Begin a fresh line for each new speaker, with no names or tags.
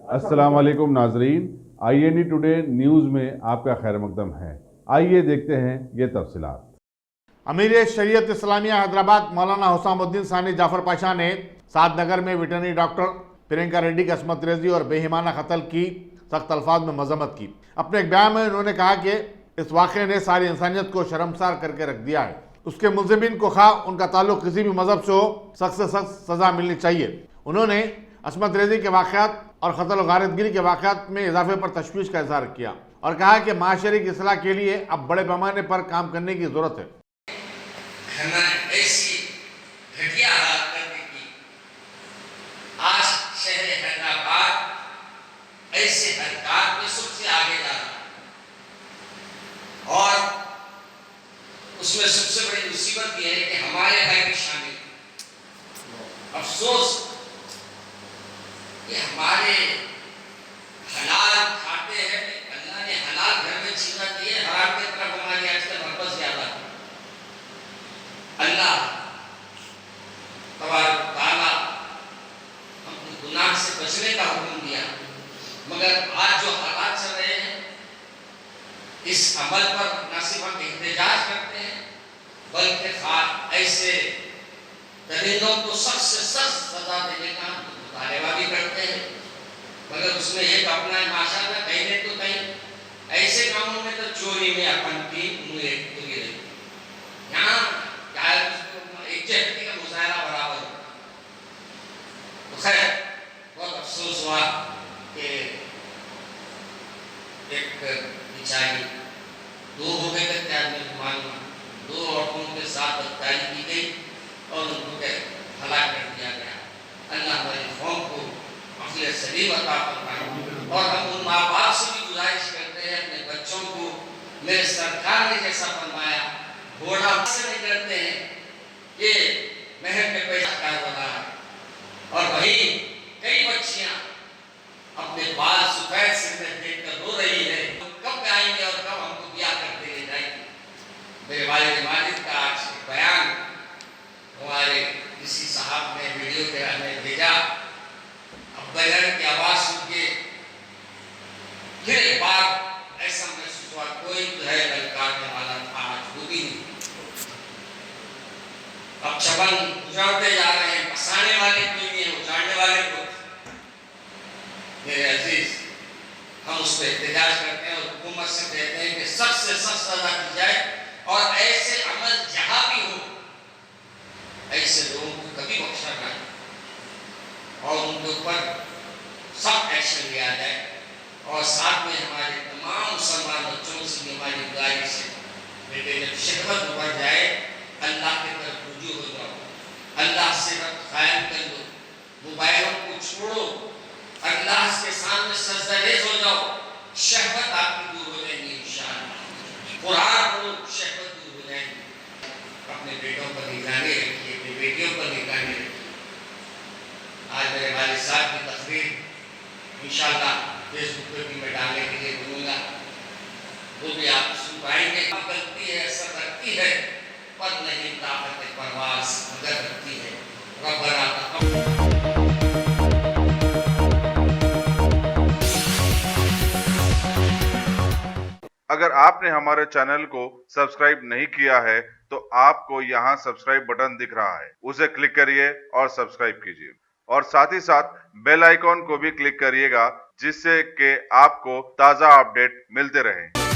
अस्सलाम वालेकुम नाजरीन, INE टुडे न्यूज़ में आपका खैर मकदम है। आइए देखते हैं ये तफसीलात।
अमीर शरीयत इस्लामिया हैदराबाद मौलाना हुसामुद्दीन सानी जाफर पाशा ने सादनगर में वेटरनरी डॉक्टर प्रियंका रेड्डी की असमत रेजी और बेईमाना कत्ल की सख्त अल्फाज में मजम्मत की। अपने एक बयान में उन्होंने कहा कि इस वाक़े ने सारी इंसानियत को शर्मसार करके रख दिया है। उसके मुलजिमीन को खा उनका ताल्लुक किसी भी मजहब से हो, सख्त से सख्त सजा मिलनी चाहिए। उन्होंने असमत रेजी के वाक़यात और क़त्ल गारतगिरी के वाक़यात में इजाफे पर तशवीश का इजहार किया और कहा कि माशरे की इस्लाह के लिए अब बड़े पैमाने पर काम करने की ज़रूरत है।
ऐसी घटिया हालत करने की आज शहर हैदराबाद ऐसे हरकत में सबसे आगे जा रहा है और उसमें सबसे बड़ी मुसीबत यह है कि हमारे भाई भी शामिल। अफसोस कि हमारे हलाल खाते हैं, अल्लाह ने हलाल घर में छीना दिए, हराम की तरफ हमारी आजकल वापस ज्यादा। अल्लाह तबारक तआला हमको गुनाह से बचने का हुक्म दिया, मगर आज जो हालात चल रहे हैं इस अमल पर न सिर्फ हम एहतजाज करते हैं बल्कि ऐसे दरिंदों को सख्त से सख्त सजा देने का मुतालबा भी करते हैं। मगर उसमें एक अपना माशाअल्लाह कहीं नहीं तो कहीं ऐसे कामों में तो चोरी में अपन की उम्र तो ये यहाँ क्या एक व्यक्ति का मुजाहरा बराबर होता। तो खैर बहुत अफसोस हुआ कि एक बिचारी दो हो गए थे मालूम, दो औरतों के साथ बदकारी की गई और उनको हलाक कर दिया गया। अल्लाह हमारी कौम को अक़ल सलीम अता फरमाए और हम उन माँ बाप से भी गुजारिश करते हैं अपने बच्चों को मेरे सरकार ने जैसा फरमाया घोड़ा से नहीं करते हैं ये महल में पैसा कर रहा है और वही कई बच्चियां अपने बाल सफेद से देखकर रो रही है कब आएंगे और कब हमको ब्याह करते ले जाएंगे। मेरे वालिद मालिद का आज बयान हमारे किसी साहब ने वीडियो के हमें भेजा। अब बयान की आवाज सुन के फिर एक बार ऐसा महसूस हुआ कोई तो है ललकारने वाला था, आज वो भी नहीं। अब चबन उजाड़ते जा रहे हैं, बसाने वाले कोई नहीं है, उजाड़ने वाले को। मेरे अजीज हम उस पर एहतजाज करते हैं और हुकूमत से कहते हैं कि सख्त से सख्त सजा की जाए और ऐसे अमल जहां भी हो ऐसे लोगों को कभी बख्शा ना और उनके ऊपर सख्त एक्शन लिया जाए। और साथ में हमारे तमाम मुसलमान बच्चों से भी हमारी गुजारिश है बेटे जब शहवत उभर जाए अल्लाह की तरफ रुजू हो जाओ, अल्लाह से रब्त कायम कर लो, मोबाइलों को छोड़ो, अल्लाह के सामने सजदारेज हो जाओ, शहवत आपकी दूर हो जाएगी इंशाअल्लाह। कुरान पढ़ो, शहवत दूर हो जाएगी। अपने बेटों पर निगरानी रखिए, अपनी बेटियों पर निगरानी रखिए। आज मेरे वालिद साहब की तकरीर इंशाअल्लाह फेसबुक पे भी मैं डालने के लिए बोलूँगा, वो भी आप सुन पाएंगे। गलती है, असर रखती है पर नहीं ताकत परवास मगर रखती है। रब्बना
अगर आपने हमारे चैनल को सब्सक्राइब नहीं किया है तो आपको यहाँ सब्सक्राइब बटन दिख रहा है, उसे क्लिक करिए और सब्सक्राइब कीजिए और साथ ही साथ बेल आइकॉन को भी क्लिक करिएगा जिससे कि आपको ताज़ा अपडेट मिलते रहें।